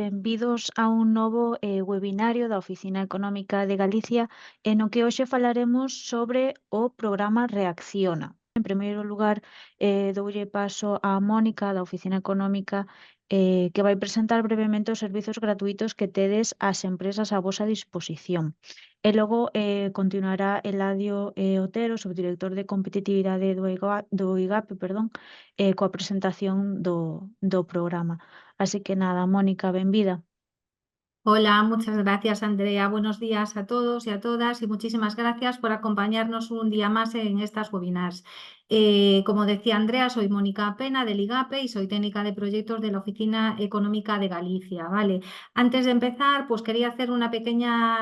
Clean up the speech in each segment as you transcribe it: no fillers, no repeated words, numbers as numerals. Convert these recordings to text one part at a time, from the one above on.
benvidos a un novo webinario da Oficina Económica de Galicia no que hoxe falaremos sobre o programa Reacciona. En primeiro lugar, doulle paso a Mónica da Oficina Económica que vai presentar brevemente os servizos gratuitos que tedes ás empresas a vosa disposición. E logo continuará Eladio Otero, subdirector de competitividade do IGAP, coa presentación do programa. Así que nada, Mónica, benvida. Hola, muchas gracias Andrea. Buenos días a todos y a todas y muchísimas gracias por acompañarnos un día más en estas webinars. Como decía Andrea, soy Mónica Pena del IGAPE y soy técnica de proyectos de la Oficina Económica de Galicia. ¿Vale? Antes de empezar, pues quería hacer una pequeña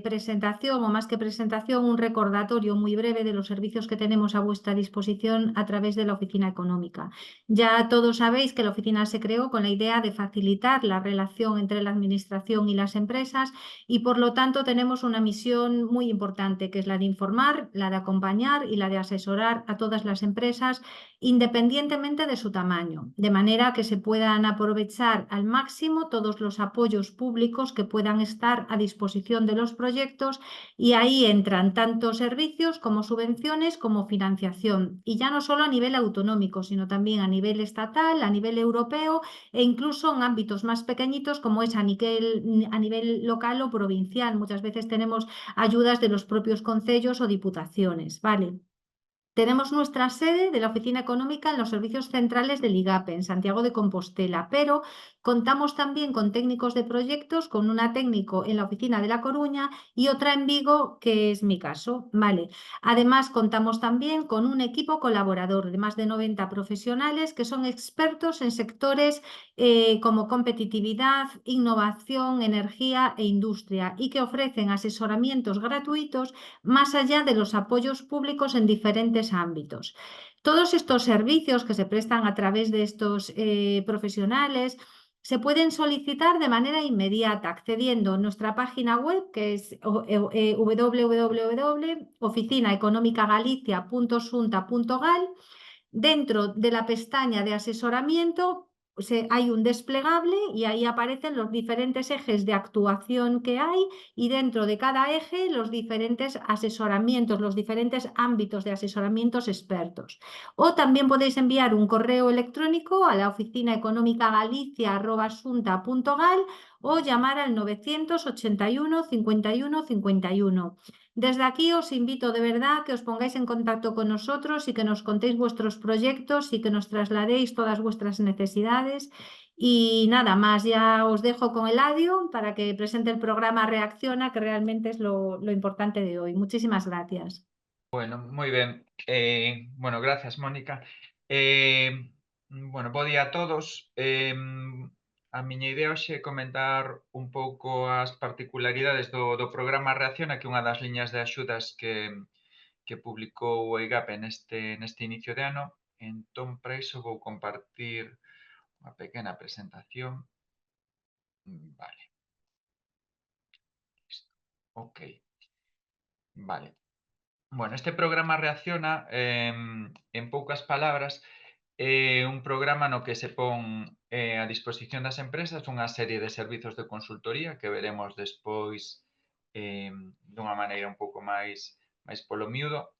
presentación o más que presentación, un recordatorio muy breve de los servicios que tenemos a vuestra disposición a través de la Oficina Económica. Ya todos sabéis que la oficina se creó con la idea de facilitar la relación entre la administración y las empresas y por lo tanto tenemos una misión muy importante que es la de informar, la de acompañar y la de asesorar a todas las empresas independientemente de su tamaño, de manera que se puedan aprovechar al máximo todos los apoyos públicos que puedan estar a disposición de los proyectos y ahí entran tanto servicios como subvenciones como financiación y ya no solo a nivel autonómico, sino también a nivel estatal, a nivel europeo e incluso en ámbitos más pequeñitos como es a nivel local o provincial. Muchas veces tenemos ayudas de los propios concellos o diputaciones, ¿vale? Tenemos nuestra sede de la Oficina Económica en los servicios centrales del IGAPE, en Santiago de Compostela, pero contamos también con técnicos de proyectos, con una técnico en la oficina de La Coruña y otra en Vigo, que es mi caso. Vale. Además, contamos también con un equipo colaborador de más de 90 profesionales que son expertos en sectores como competitividad, innovación, energía e industria y que ofrecen asesoramientos gratuitos más allá de los apoyos públicos en diferentes ámbitos. Todos estos servicios que se prestan a través de estos profesionales se pueden solicitar de manera inmediata accediendo a nuestra página web que es www.oficinaeconomicagalicia.xunta.gal. Dentro de la pestaña de asesoramiento hay un desplegable y ahí aparecen los diferentes ejes de actuación que hay y dentro de cada eje los diferentes asesoramientos, los diferentes ámbitos de asesoramientos expertos. O también podéis enviar un correo electrónico a la oficina económica galicia@xunta.gal o llamar al 981 51 51. Desde aquí os invito de verdad que os pongáis en contacto con nosotros y que nos contéis vuestros proyectos y que nos trasladéis todas vuestras necesidades. Y nada más, ya os dejo con Eladio para que presente el programa Reacciona, que realmente es lo importante de hoy. Muchísimas gracias. Bueno, moi ben. Gracias, Mónica. Bo día a todos. A miña idea hoxe é comentar un pouco as particularidades do programa Reacciona, que é unha das liñas de axudas que publicou o IGAPE neste inicio de ano. Entón, para iso vou compartir unha pequena presentación. Vale. Ok. Vale. Bueno, este programa Reacciona, en poucas palabras, é un programa no que se pon a disposición das empresas unha serie de servizos de consultoría que veremos despois dunha maneira un pouco máis polo miúdo.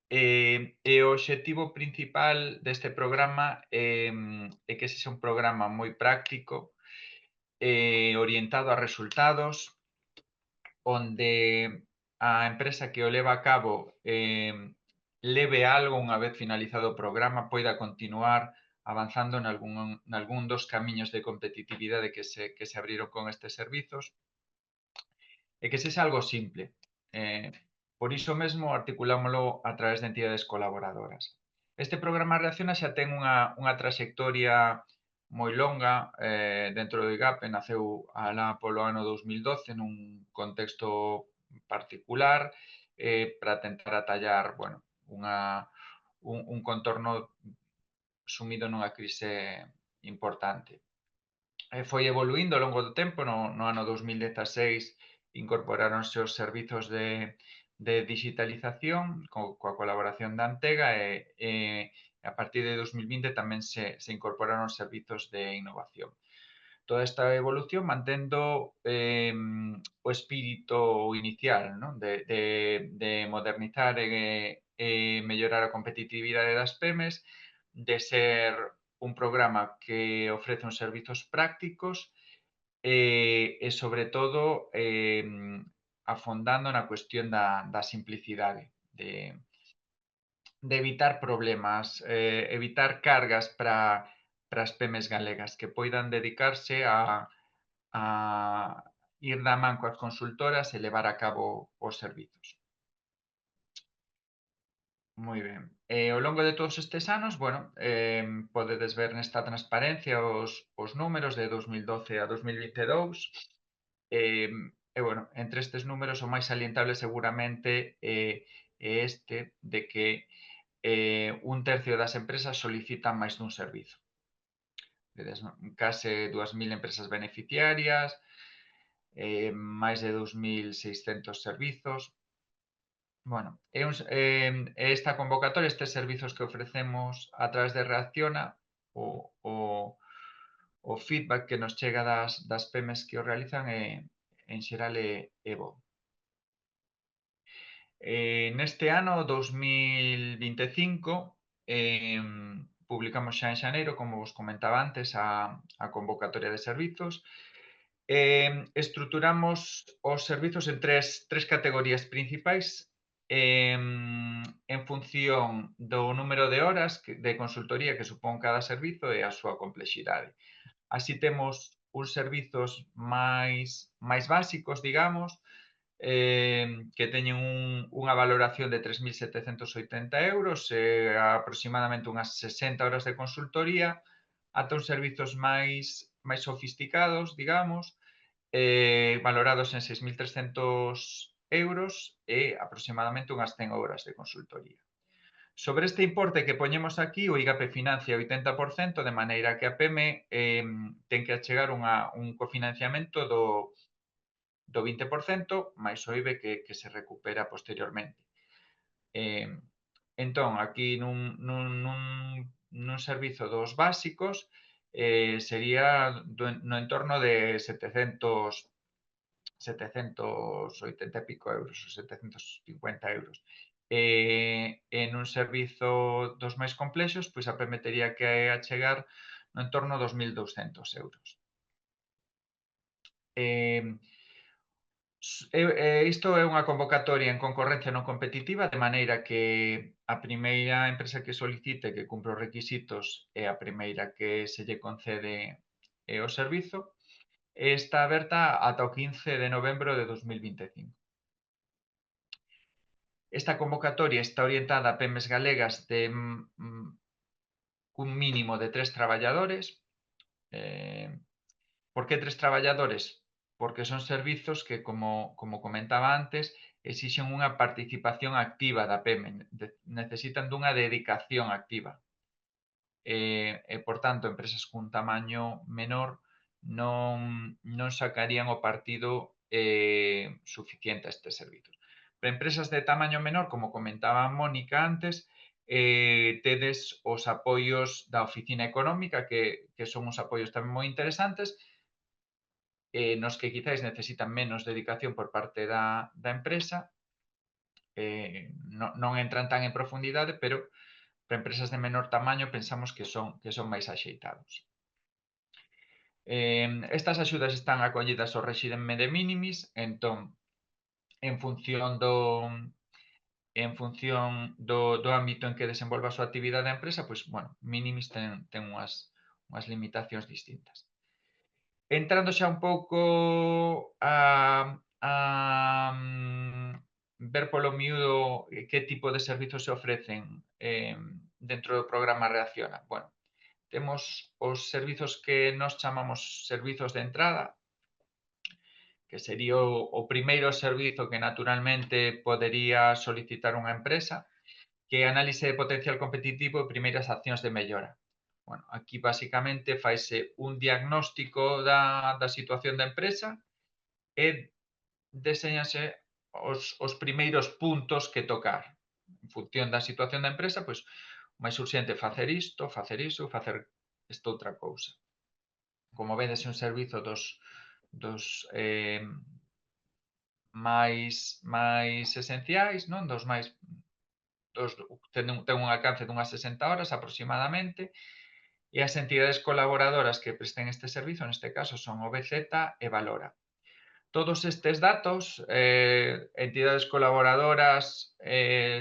E o obxectivo principal deste programa é que sexa un programa moi práctico, orientado a resultados, onde a empresa que o leva a cabo leve algo unha vez finalizado o programa, poida continuar avanzando nalgún dos camiños de competitividade que se abriron con estes servizos e que sexa algo simple. Por iso mesmo articulámoslo a través de entidades colaboradoras. Este programa Reacciona xa ten unha traxectoria moi longa dentro do IGAPE, naceu alá polo ano 2012 nun contexto particular para tentar atallar un contorno sumido nunha crise importante. Foi evoluindo ao longo do tempo, no ano 2016 incorporáronse os servizos de digitalización coa colaboración da Antega e a partir de 2020 tamén se incorporaron os servizos de innovación. toda esta evolución mantendo o espírito inicial, non? De modernizar e mellorar a competitividade das PEMEs, de ser un programa que ofrece uns servizos prácticos e sobre todo, afondando na cuestión da simplicidade, de evitar problemas, evitar cargas para as PEMEs galegas, que poidan dedicarse a ir da man coas consultoras e levar a cabo os servizos. Moi ben. Ao longo de todos estes anos, bueno, podedes ver nesta transparencia os números de 2012 a 2022. E, bueno, entre estes números o máis salientable seguramente é este de que un tercio das empresas solicitan máis dun servizo. Vedes, case 2.000 empresas beneficiarias, máis de 2.600 servizos. Bueno, esta convocatoria, estes servizos que ofrecemos a través de Reacciona, o feedback que nos chega das PEMEs que o realizan en xeral é bo. Neste ano 2025 publicamos xa en xaneiro, como vos comentaba antes, a convocatoria de servizos. Estruturamos os servizos en tres categorías principais en función do número de horas de consultoría que supón cada servizo e a súa complexidade. Así temos uns servizos máis básicos, digamos, que teñen unha valoración de 3.780 euros e aproximadamente unhas 60 horas de consultoría, ata uns servizos máis sofisticados, digamos, valorados en 6.300 euros e aproximadamente unhas 100 horas de consultoría. Sobre este importe que poñemos aquí, o IGAP financia 80%, de maneira que a PEME ten que achegar un cofinanciamento do 20%, máis o IBE que se recupera posteriormente. Entón, aquí nun servizo dos básicos sería no entorno de 780 e pico euros, 750 euros. En un servizo dos máis complexos, pois a PEME tería que achegar no entorno dos 1.200 euros. Isto é unha convocatoria en concorrencia non competitiva, de maneira que a primeira empresa que solicite que cumpre os requisitos é a primeira que se lle concede o servizo. Está aberta ata o 15 de novembro de 2025. Esta convocatoria está orientada a PEMEs galegas de un mínimo de 3 traballadores. Por que 3 traballadores? Porque son servizos que, como comentaba antes, exixen unha participación activa da PEME, necesitan dunha dedicación activa. Por tanto, empresas cun tamaño menor non sacarían o partido suficiente a estes servizos. Para empresas de tamaño menor, como comentaba Mónica antes, tedes os apoios da Oficina Económica, que son uns apoios tamén moi interesantes, nos que quizáis necesitan menos dedicación por parte da empresa, non entran tan en profundidade, pero para empresas de menor tamaño pensamos que son máis axeitados. Estas axudas están acollidas ao réxime de minimis, entón, en función do ámbito en que desenvolva a súa actividade a empresa, pois, bueno, minimis ten unhas limitacións distintas. Entrando xa un pouco a ver polo miúdo que tipo de servizos se ofrecen dentro do programa Reacciona. Bueno, temos os servizos que nós chamamos servizos de entrada, que sería o primeiro servizo que naturalmente podería solicitar unha empresa, que é análise de potencial competitivo e primeiras accións de mellora. Bueno, aquí basicamente faise un diagnóstico da situación da empresa e deseñanse os primeiros puntos que tocar. En función da situación da empresa, pois, o máis urxente facer isto, facer iso, facer esta outra cousa. como vedes, é un servizo dos máis esenciais, non? Ten un alcance dunhas 60 horas aproximadamente, e as entidades colaboradoras que presten este servizo, neste caso, son o BZ e Valora. Todos estes datos, entidades colaboradoras,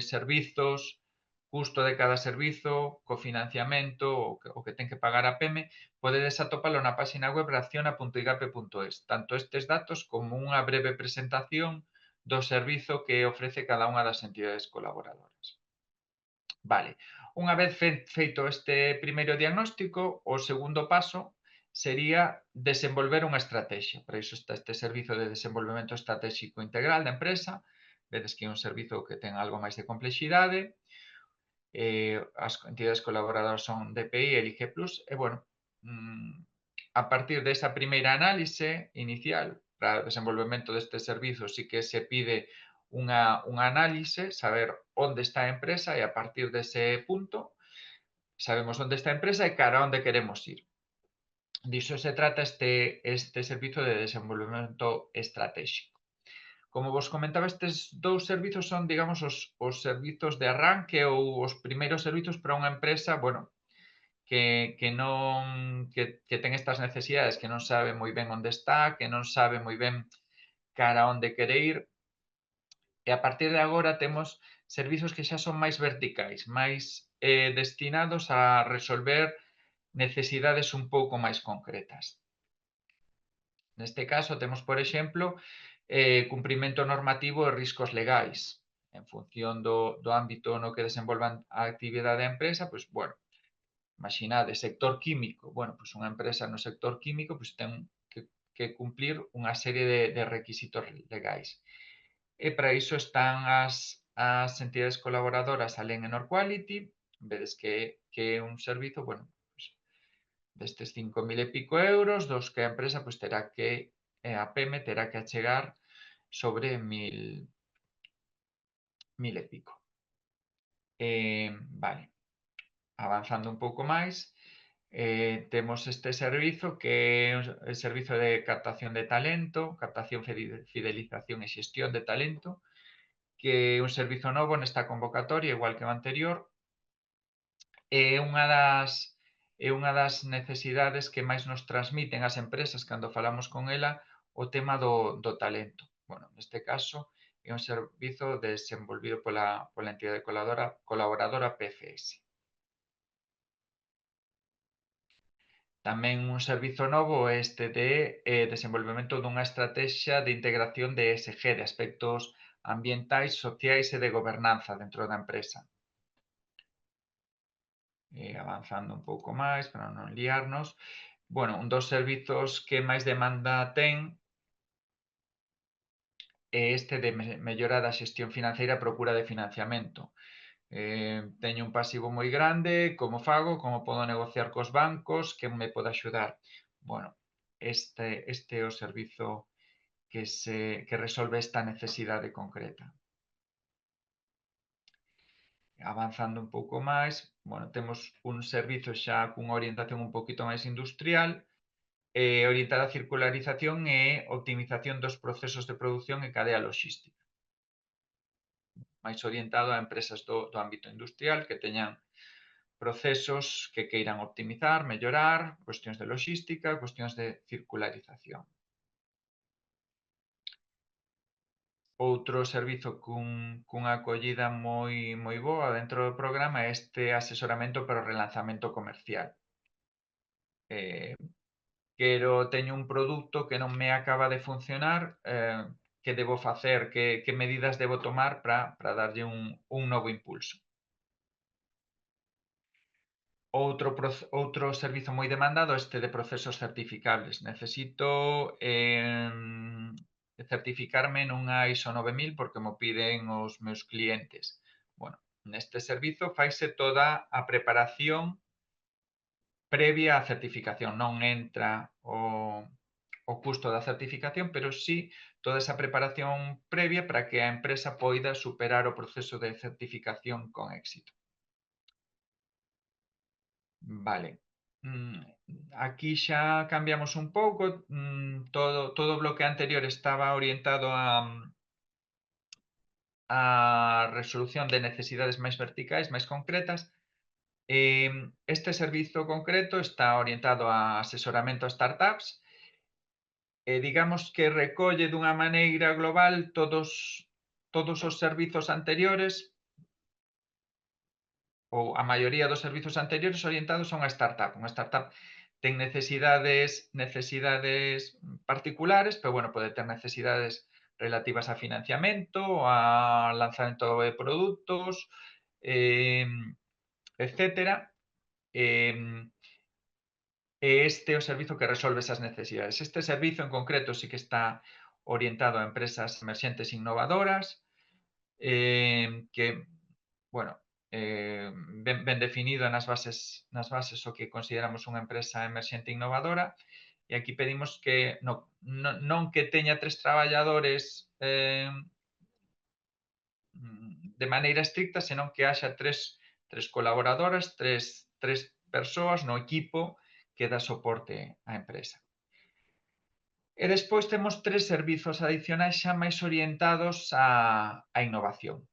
servizos, custo de cada servizo, cofinanciamento, o que ten que pagar a PEME, podedes atopalo na página web reacciona.igape.es, tanto estes datos como unha breve presentación do servizo que ofrece cada unha das entidades colaboradoras. Vale, unha vez feito este primeiro diagnóstico, o segundo paso sería desenvolver unha estrategia. Para iso está este servizo de desenvolvemento estratégico integral da empresa. Vedes que é un servizo que ten algo máis de complexidade. As entidades colaboradoras son DPI e LIG+, e, bueno, a partir desa primeira análise inicial para o desenvolvemento deste servizo, sí que se pide unha análise, saber onde está a empresa, e a partir dese punto sabemos onde está a empresa e cara a onde queremos ir. Diso se trata este servizo de desenvolvemento estratégico. Como vos comentaba, estes dous servizos son, digamos, os servizos de arranque ou os primeiros servizos para unha empresa, bueno, que ten estas necesidades, que non sabe moi ben onde está, que non sabe moi ben cara a onde quere ir. E a partir de agora temos servizos que xa son máis verticais, máis destinados a resolver necesidades un pouco máis concretas. Neste caso temos, por exemplo, cumprimento normativo e riscos legais. En función do ámbito no que desenvolvan a actividade da empresa, pois, bueno, imaginade, sector químico. Bueno, pois unha empresa no sector químico pois ten que cumplir unha serie de requisitos legais. E para iso están as entidades colaboradoras Alén e Norquality. Vedes que é un servizo, bueno, pues, destes 5.000 e pico euros, dos que a empresa pues, terá que, a PEME terá que achegar sobre 1.000 e pico. Vale, avanzando un pouco máis, temos este servizo que é o servizo de captación de talento, captación, fidelización e xestión de talento, que é un servizo novo nesta convocatoria, igual que o anterior. É unha das necesidades que máis nos transmiten as empresas cando falamos con ela, o tema do talento. Bueno, neste caso, é un servizo desenvolvido pola entidade colaboradora PCS. Tamén un servizo novo é este de desenvolvemento dunha estrategia de integración de ESG, de aspectos ambientais, sociais e de gobernanza dentro da empresa. Avanzando un pouco máis para non liarnos. Bueno, un dos servizos que máis demanda ten é este de mellora da xestión financeira e procura de financiamento. Teño un pasivo moi grande, como fago, como podo negociar cos bancos, quen me pode axudar. Bueno, este é o servizo que resolve esta necesidade concreta. Avanzando un pouco máis, bueno, temos un servizo xa cunha orientación un poquito máis industrial, orientada á circularización e optimización dos procesos de produción e cadea logística. Máis orientado a empresas do ámbito industrial que teñan procesos que queiran optimizar, mellorar, cuestións de logística, cuestións de circularización. Outro servizo cunha acollida moi boa dentro do programa é este asesoramento para o relanzamento comercial. Teño un produto que non me acaba de funcionar, que debo facer, que medidas debo tomar para darlle un novo impulso. Outro servizo moi demandado é este de procesos certificables. Necesito certificarme nunha ISO 9000 porque mo piden os meus clientes. Bueno, neste servizo faise toda a preparación previa á certificación. Non entra o custo da certificación, pero sí toda esa preparación previa para que a empresa poida superar o proceso de certificación con éxito. Vale. aquí xa cambiamos un pouco, todo o bloque anterior estaba orientado a resolución de necesidades máis verticais, máis concretas. Este servizo concreto está orientado a asesoramento a startups e digamos que recolle dunha maneira global todos os servizos anteriores ou a maioría dos servizos anteriores orientados a unha startup. Unha startup ten necesidades particulares, pero bueno, pode ter necesidades relativas a financiamento, a lanzamento de produtos, etcétera. Este é o servizo que resolve esas necesidades. Este servizo en concreto sí que está orientado a empresas emerxentes innovadoras, que, bueno, ben definido nas bases o que consideramos unha empresa emerxente innovadora, e aquí pedimos que non que teña 3 traballadores de maneira estricta, senón que haxa tres colaboradoras, tres persoas no equipo que dá soporte á empresa. E despois temos 3 servizos adicionais xa máis orientados á innovación.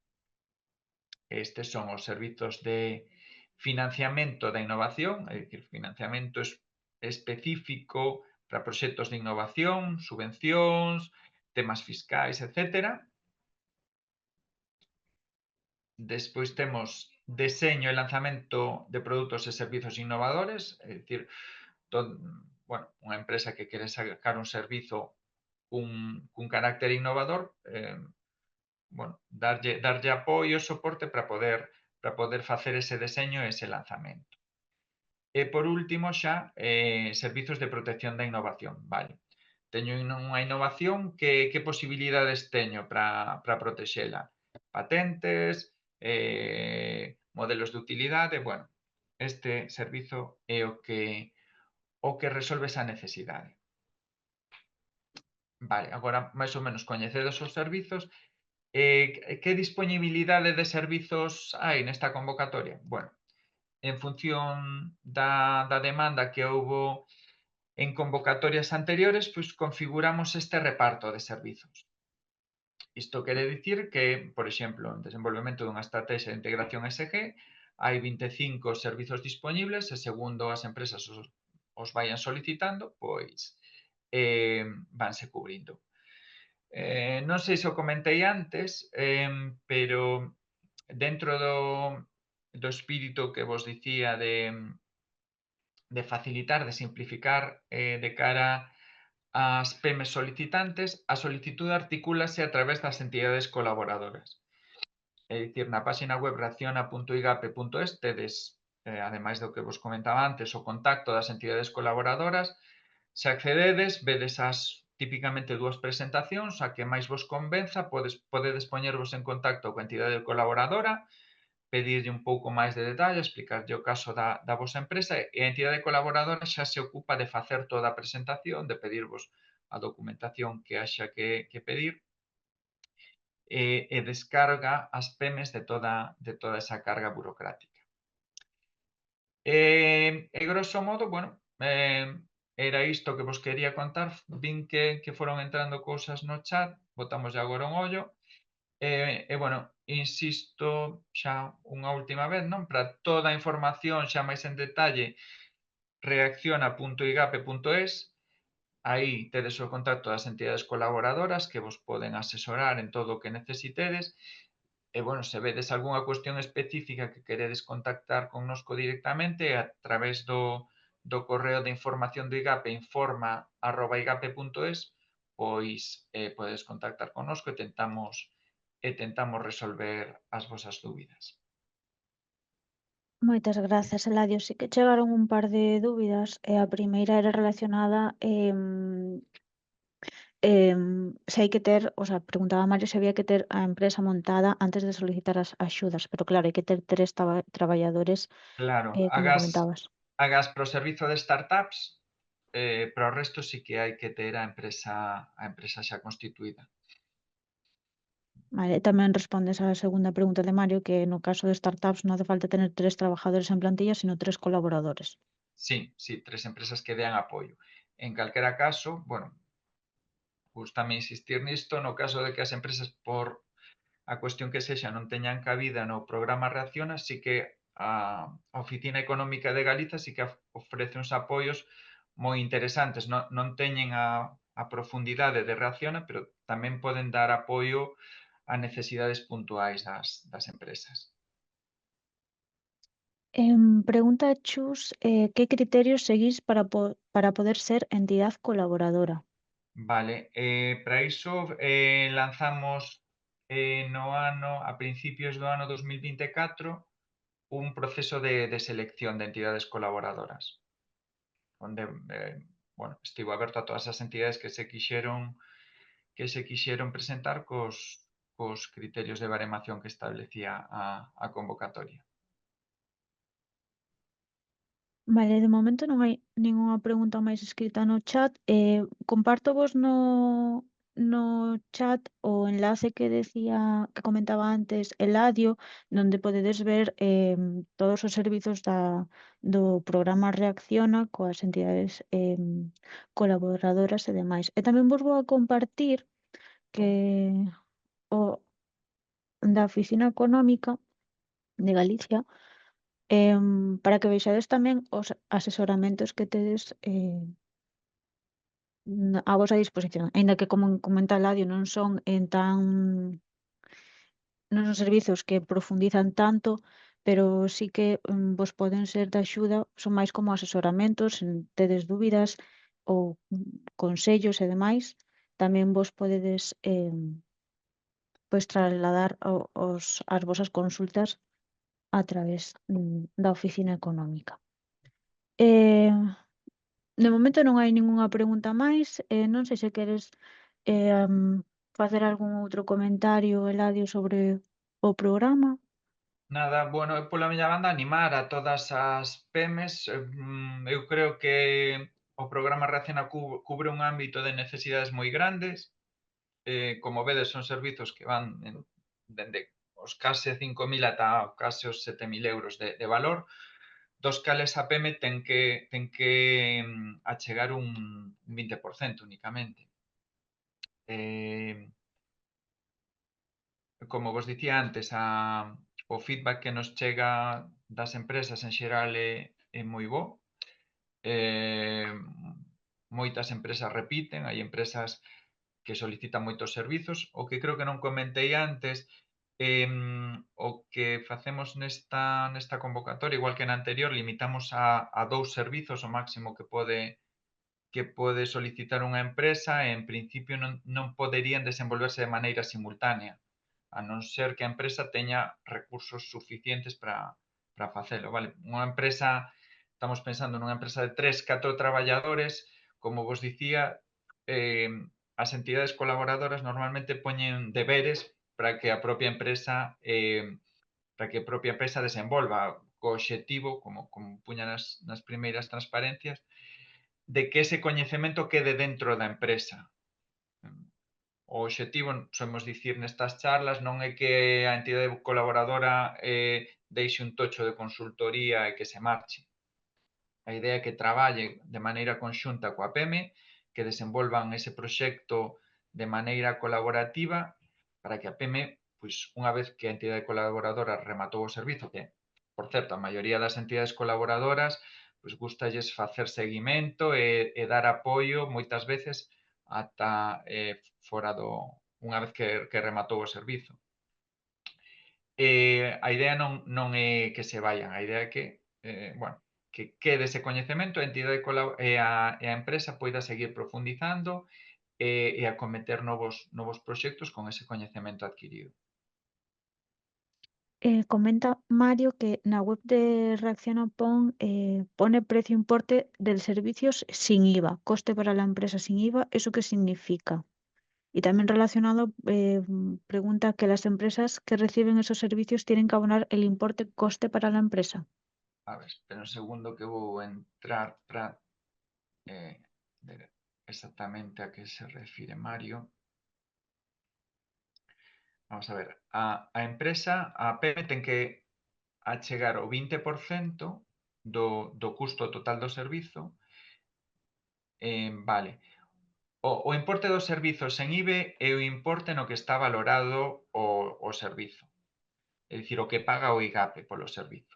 Estes son os servizos de financiamento da innovación, é dicir, financiamento específico para proxectos de innovación, subvencións, temas fiscais, etcétera. Despois temos deseño e lanzamento de produtos e servizos innovadores, é dicir, unha empresa que quere sacar un servizo cun carácter innovador, darlle apoio e soporte para poder facer ese deseño e ese lanzamento. E por último xa, servizos de protección da innovación, vale. Teño unha innovación, que posibilidades teño para protexela? Patentes, modelos de utilidade, bueno, este servizo é o que resolve esa necesidade. Vale, agora máis ou menos coñecedos os servizos, que dispoñibilidade de servizos hai nesta convocatoria? Bueno, en función da demanda que houbo en convocatorias anteriores, pois configuramos este reparto de servizos. Isto quere dicir que, por exemplo, en desenvolvemento dunha estrategia de integración ESG, hai 25 servizos dispoñibles e segundo as empresas os vayan solicitando, pois vanse cubrindo. Non sei se o comentei antes, pero dentro do espírito que vos dicía de facilitar, de simplificar de cara ás PEMEs solicitantes, a solicitude articúlase a través das entidades colaboradoras. É dicir, na páxina web reacciona.igape.es tedes, ademais do que vos comentaba antes, o contacto das entidades colaboradoras. Se accededes, vedes as típicamente dúas presentacións, a que máis vos convenza, podedes poñervos en contacto coa entidade colaboradora, pedirlle un pouco máis de detalle, explicarlle o caso da vosa empresa, e a entidade colaboradora xa se ocupa de facer toda a presentación, de pedirvos a documentación que haxa que pedir, e descarga as PEMEs de toda esa carga burocrática. E grosso modo, bueno, era isto que vos quería contar. Vin que foron entrando cousas no chat, botamos agora un ollo. Bueno, insisto xa unha última vez, non? Para toda a información xa máis en detalle, reacciona.igape.es. Aí tedes o contacto das entidades colaboradoras que vos poden asesorar en todo o que necesitedes. E, bueno, se vedes algunha cuestión específica que queredes contactar connosco directamente, a través do correo de información do IGAPE, informa@igape.es, pois podedes contactar connosco e tentamos resolver as vosas dúbidas. Moitas grazas, Eladio. Sí que chegaron un par de dúbidas e a primeira era relacionada se hai que ter, preguntaba Mario se había que ter a empresa montada antes de solicitar as axudas, pero claro, hai que ter 3 traballadores, Claro, como comentabas. agás para o servizo de startups, para o resto sí que hai que ter a empresa xa constituída. Vale, tamén respondes á segunda pregunta de Mario, que no caso de startups non hace falta tener 3 trabajadores en plantilla, sino 3 colaboradores. Sí, 3 empresas que dean apoio. En calquera caso, bueno, gústame insistir nisto, no caso de que as empresas por a cuestión que sexa non teñan cabida no programa Reacciona, sí que a Oficina Económica de Galiza sí que ofrece uns apoios moi interesantes. Non teñen a profundidade de Reacciona, pero tamén poden dar apoio a necesidades puntuais das empresas. Pregunta Chus, ¿qué criterios seguís para poder ser entidad colaboradora? Vale, para iso lanzamos a principios do ano 2024 un proceso de selección de entidades colaboradoras, onde estivo aberto a todas as entidades que se quixeron presentar cos criterios de baremación que establecía a convocatoria. Vale, de momento non hai ningunha pregunta máis escrita no chat. Comparto vos no chat o enlace que comentaba antes Eladio, donde podedes ver todos os servizos do programa Reacciona coas entidades colaboradoras e demais. E tamén vos vou a compartir que o da Oficina Económica de Galicia, para que vexades tamén os asesoramentos que tedes a vosa disposición. Aínda que, como comenta Ladio, non son servizos que profundizan tanto, pero sí que vos poden ser de axuda, son máis como asesoramentos, se tedes dúbidas ou consellos e demais, tamén vos podedes pois trasladar as vosas consultas a través da Oficina Económica. De momento non hai ningunha pregunta máis. Non sei se queres facer algún outro comentario, Eladio, sobre o programa. Nada, bueno, pola miña banda animar a todas as PEMEs. Eu creo que o programa Reacciona cubre un ámbito de necesidades moi grandes. Como vedes, son servizos que van dende os case 5.000 ata case os 7.000 euros de valor, dos cales a PEME ten que achegar un 20% únicamente. Como vos dicía antes, o feedback que nos chega das empresas en xeral é moi bo. Moitas empresas repiten, hai empresas que solicitan moitos servizos. O que creo que non comentei antes, o que facemos nesta convocatoria, igual que na anterior, limitamos a 2 servizos o máximo que pode solicitar unha empresa, e en principio non poderían desenvolverse de maneira simultánea, a non ser que a empresa teña recursos suficientes para facelo. Vale? Estamos pensando nunha empresa de 3, 4 traballadores, como vos dicía, as entidades colaboradoras normalmente poñen deberes para que a propia empresa desenvolva co obxectivo, como puña nas primeiras transparencias, de que ese coñecemento quede dentro da empresa. O obxectivo, somos dicir nestas charlas, non é que a entidade colaboradora deixe un tocho de consultoría e que se marche. A idea é que traballe de maneira conxunta coa PEME, que desenvolvan ese proxecto de maneira colaborativa para que a PEME, pois, unha vez que a entidade colaboradora rematou o servizo, que, por certo, a maioría das entidades colaboradoras pois gústalles facer seguimento e dar apoio moitas veces ata fora unha vez que rematou o servizo. A idea non é que se vayan, a idea é que, que quede ese coñecemento, a entidade e a empresa poida seguir profundizando e acometer novos proxectos con ese coñecemento adquirido. Comenta Mario que na web de Reacciona pone precio importe del servicios sin IVA, coste para la empresa sin IVA. ¿Eso qué significa? Y también relacionado, pregunta que las empresas que reciben esos servicios tienen que abonar el importe coste para la empresa. A ver, espera un segundo que vou entrar para ver exactamente a que se refire Mario. Vamos a ver, a empresa, a PEME ten que achegar o 20% do custo total do servizo. Vale. O importe do servizo sen IBE é o importe no que está valorado o servizo. É dicir, o que paga o IGAPE polo servizo.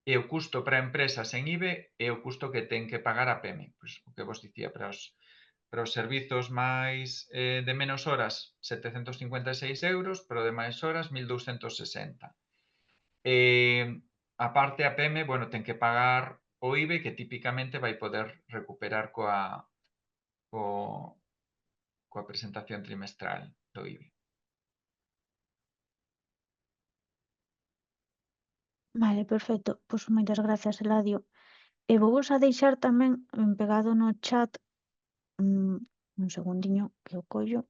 E o custo para a empresa sen IBE é o custo que ten que pagar a PEME. Pois, o que vos dicía, para os servizos máis de menos horas, 756 euros, pero de máis horas, 1.260. A parte a PEME, bueno, ten que pagar o IBE que típicamente vai poder recuperar coa presentación trimestral do IBE. Vale, perfecto. Pois moitas gracias, Eladio. E vou a deixar tamén pegado no chat, un segundiño que o collo.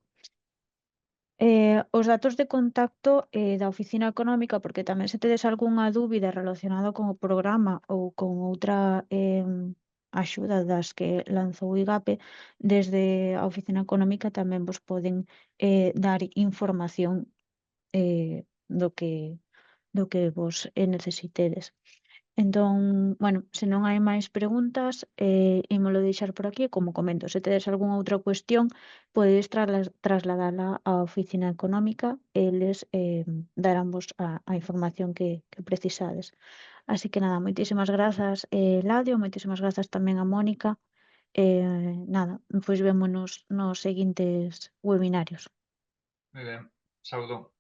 Os datos de contacto da Oficina Económica, porque tamén se tedes algunha dúbida relacionada con o programa ou con outra axuda das que lanzou o IGAPE, desde a Oficina Económica tamén vos poden dar información do que vos necesitedes. Entón, bueno, se non hai máis preguntas, ímolo deixar por aquí. Como comento, se tedes algunha outra cuestión, podedes trasladala á Oficina Económica, eles daránvos a información que precisades. Así que nada, moitísimas grazas, Eladio, moitísimas grazas tamén a Mónica. Nada, pois vémonos nos seguintes webinarios. Moi ben, saúdo.